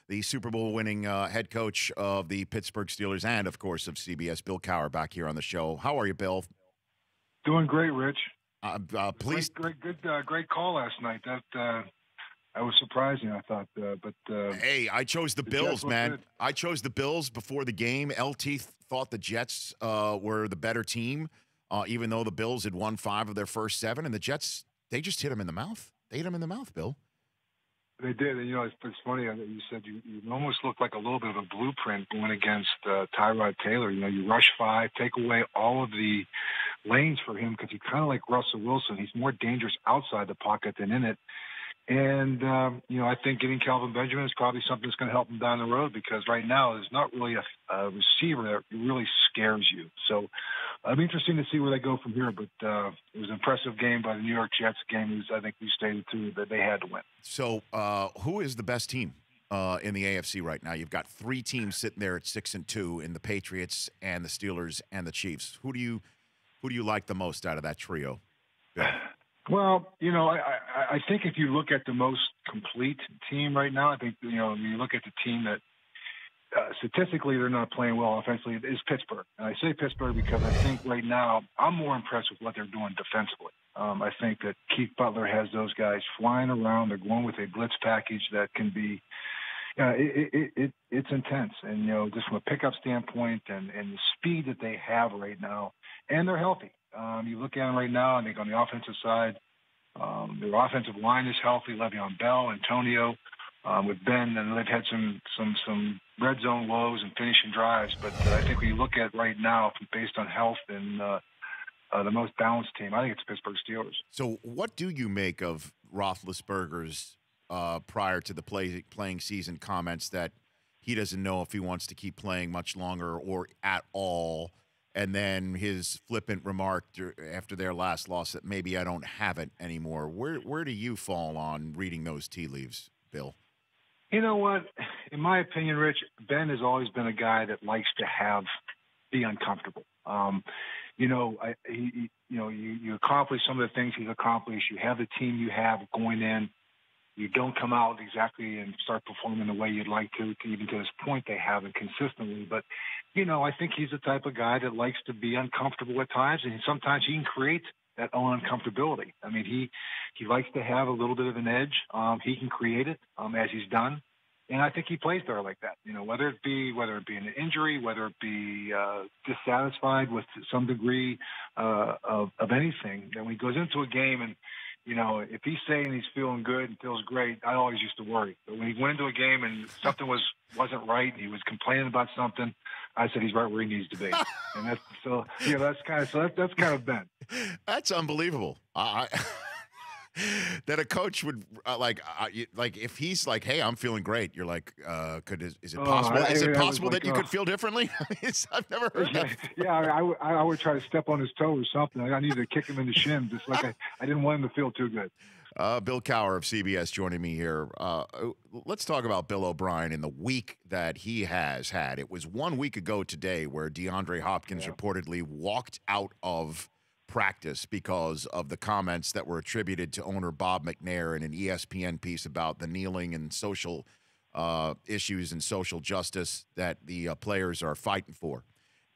the Super Bowl winning head coach of the Pittsburgh Steelers and, of course, of CBS, Bill Cowher, back here on the show. How are you, Bill? Doing great, Rich. Please. Great call last night. That was surprising, I thought. Hey, I chose the Bills, man. Good. I chose the Bills before the game. LT thought the Jets were the better team, even though the Bills had won 5 of their first 7, and the Jets, they just hit them in the mouth. They hit them in the mouth, Bill. They did, and it's funny that you said you almost looked like a little bit of a blueprint going against Tyrod Taylor. You rush 5, take away all of the lanes for him because he's kind of like Russell Wilson. He's more dangerous outside the pocket than in it. And, I think getting Calvin Benjamin is probably something that's going to help him down the road because right now there's not really a receiver that really scares you. So it'll be interesting to see where they go from here. But it was an impressive game by the New York Jets. Game I think we stated, too, that they had to win. So who is the best team in the AFC right now? You've got 3 teams sitting there at 6-2 in the Patriots and the Steelers and the Chiefs. Who do you like the most out of that trio, Bill? Well, I think if you look at the most complete team right now, I think, when you look at the team that statistically they're not playing well offensively, is Pittsburgh. And I say Pittsburgh because I think right now I'm more impressed with what they're doing defensively. I think that Keith Butler has those guys flying around. They're going with a blitz package that can be it's intense. And, just from a pickup standpoint and the speed that they have right now, and they're healthy. You look at them right now, I think on the offensive side, their offensive line is healthy. Le'Veon Bell, Antonio, with Ben, and they've had some red zone lows and finishing drives. But I think when you look at right now, based on health and the most balanced team, I think it's the Pittsburgh Steelers. So what do you make of Roethlisberger's prior to the playing season comments that he doesn't know if he wants to keep playing much longer or at all? And then his flippant remark after their last loss that maybe I don't have it anymore. Where do you fall on reading those tea leaves, Bill? You know what? In my opinion, Rich, Ben has always been a guy that likes to be uncomfortable. You accomplish some of the things he's accomplished. You have the team you have going in. You don't come out exactly and start performing the way you'd like to, even to this point they haven't consistently. But, I think he's the type of guy that likes to be uncomfortable at times, and sometimes he can create that own uncomfortability. I mean, he likes to have a little bit of an edge. He can create it, as he's done. And I think he plays there like that, whether it be an injury, whether it be dissatisfied with some degree of anything. Then when he goes into a game and, if he's saying he's feeling good and feels great, I always used to worry. But when he went into a game and something wasn't right, and he was complaining about something, I said he's right where he needs to be. And that's kind of Ben. That's unbelievable. That a coach would like if he's like, "Hey, I'm feeling great," you're like, "Is it possible? Is it possible that you could feel differently?" I've never heard that. Yeah, I would try to step on his toe or something. I needed to kick him in the shin, just like I didn't want him to feel too good. Bill Cowher of CBS joining me here. Let's talk about Bill O'Brien in the week that he has had. It was 1 week ago today where DeAndre Hopkins reportedly walked out of practice because of the comments that were attributed to owner Bob McNair in an ESPN piece about the kneeling and social issues and social justice that the players are fighting for.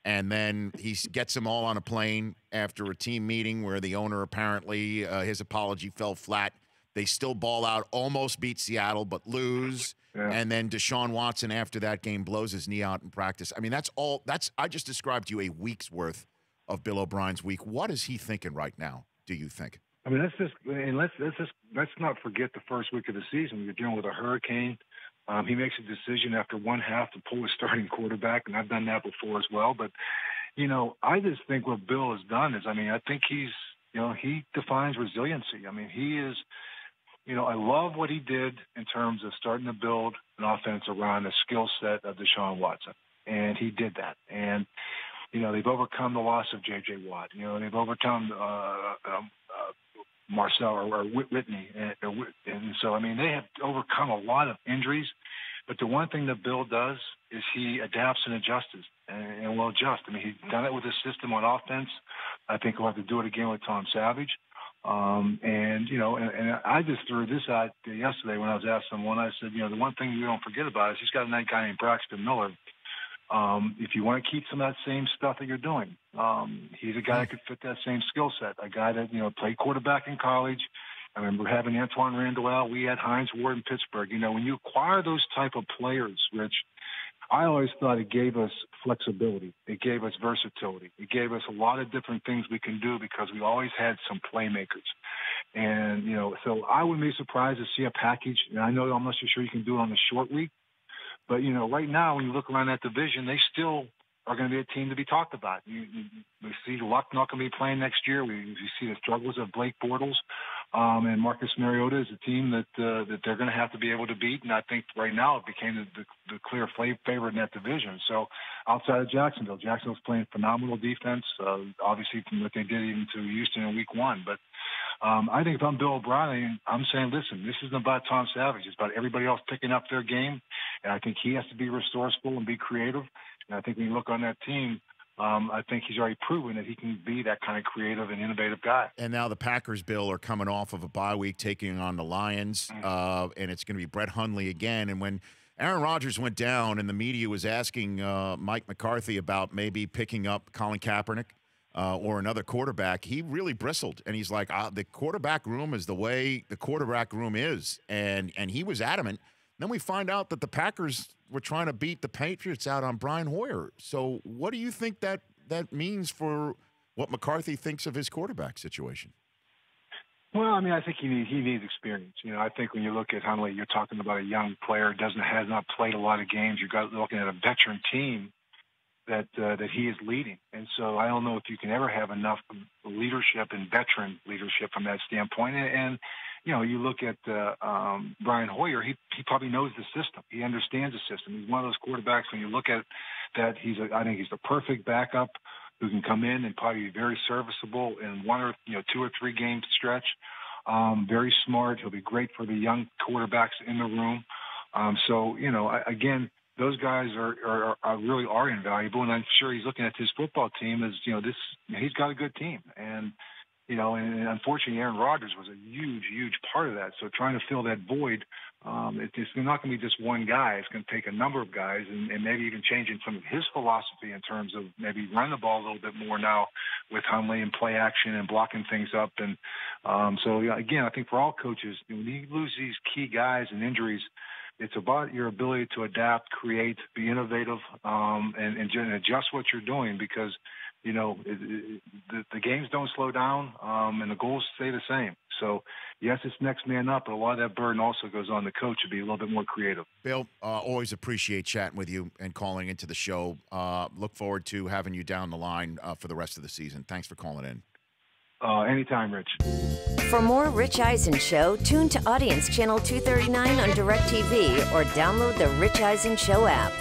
And then he gets them all on a plane after a team meeting where the owner apparently, his apology fell flat. They still ball out, almost beat Seattle, but lose. Yeah. And then Deshaun Watson after that game blows his knee out in practice. I mean, I just described to you a week's worth of Bill O'Brien's week. What is he thinking right now, do you think? I mean, let's not forget the first week of the season. You're dealing with a hurricane. He makes a decision after one half to pull his starting quarterback, and I've done that before as well. But, I just think what Bill has done is, I think he defines resiliency. I mean, he is, I love what he did in terms of starting to build an offense around the skill set of Deshaun Watson, and he did that. And, they've overcome the loss of J.J. Watt. They've overcome Marcel or Whitney. And so, they have overcome a lot of injuries. But the one thing that Bill does is he adapts and adjusts and will adjust. He's done it with his system on offense. I think he'll have to do it again with Tom Savage. And I just threw this out yesterday when I was asked someone. I said, the one thing you don't forget about is he's got a guy named Braxton Miller. If you want to keep some of that same stuff that you're doing, he's a guy that could fit that same skill set. A guy that played quarterback in college. I remember having Antoine Randall. We had Hines Ward in Pittsburgh. When you acquire those type of players, Rich, I always thought it gave us flexibility. It gave us versatility. It gave us a lot of different things we can do because we always had some playmakers. And, so I wouldn't be surprised to see a package. And I know I'm not so sure you can do it on the short week. But, right now, when you look around that division, they still are going to be a team to be talked about. We see Luck not going to be playing next year. We see the struggles of Blake Bortles. And Marcus Mariota is a team that they're going to have to be able to beat. And I think right now it became the clear favorite in that division. So outside of Jacksonville's playing phenomenal defense, obviously from what they did even to Houston in week 1. But I think if I'm Bill O'Brien, I'm saying, listen, this isn't about Tom Savage. It's about everybody else picking up their game. And I think he has to be resourceful and be creative. And I think when you look on that team, I think he's already proven that he can be that kind of creative and innovative guy. And now the Packers, Bill, are coming off of a bye week, taking on the Lions, and it's going to be Brett Hundley again. And when Aaron Rodgers went down and the media was asking Mike McCarthy about maybe picking up Colin Kaepernick or another quarterback, he really bristled. And he's like, the quarterback room is the way the quarterback room is. And he was adamant. Then we find out that the Packers were trying to beat the Patriots out on Brian Hoyer. So what do you think that means for what McCarthy thinks of his quarterback situation? Well, I mean, I think he needs experience. I think when you look at Hundley, you're talking about a young player has not played a lot of games. You're looking at a veteran team that he is leading. And so I don't know if you can ever have enough leadership and veteran leadership from that standpoint. And you look at Brian Hoyer, he probably knows the system. He understands the system. He's one of those quarterbacks, when you look at that, I think he's the perfect backup who can come in and probably be very serviceable in 1 or 2 or 3 game stretch. Very smart. He'll be great for the young quarterbacks in the room. Again, those guys are really invaluable, and I'm sure he's looking at his football team as he's got a good team. And unfortunately, Aaron Rodgers was a huge, huge part of that. So trying to fill that void, it's not going to be just one guy. It's going to take a number of guys, and maybe even changing some of his philosophy in terms of maybe run the ball a little bit more now with Hundley and play action and blocking things up. And again, I think for all coaches, when you lose these key guys and injuries, it's about your ability to adapt, create, be innovative, and adjust what you're doing because the games don't slow down, and the goals stay the same. So, yes, it's next man up, but a lot of that burden also goes on the coach to be a little bit more creative. Bill, always appreciate chatting with you and calling into the show. Look forward to having you down the line for the rest of the season. Thanks for calling in. Anytime, Rich. For more Rich Eisen Show, tune to Audience Channel 239 on DirecTV or download the Rich Eisen Show app.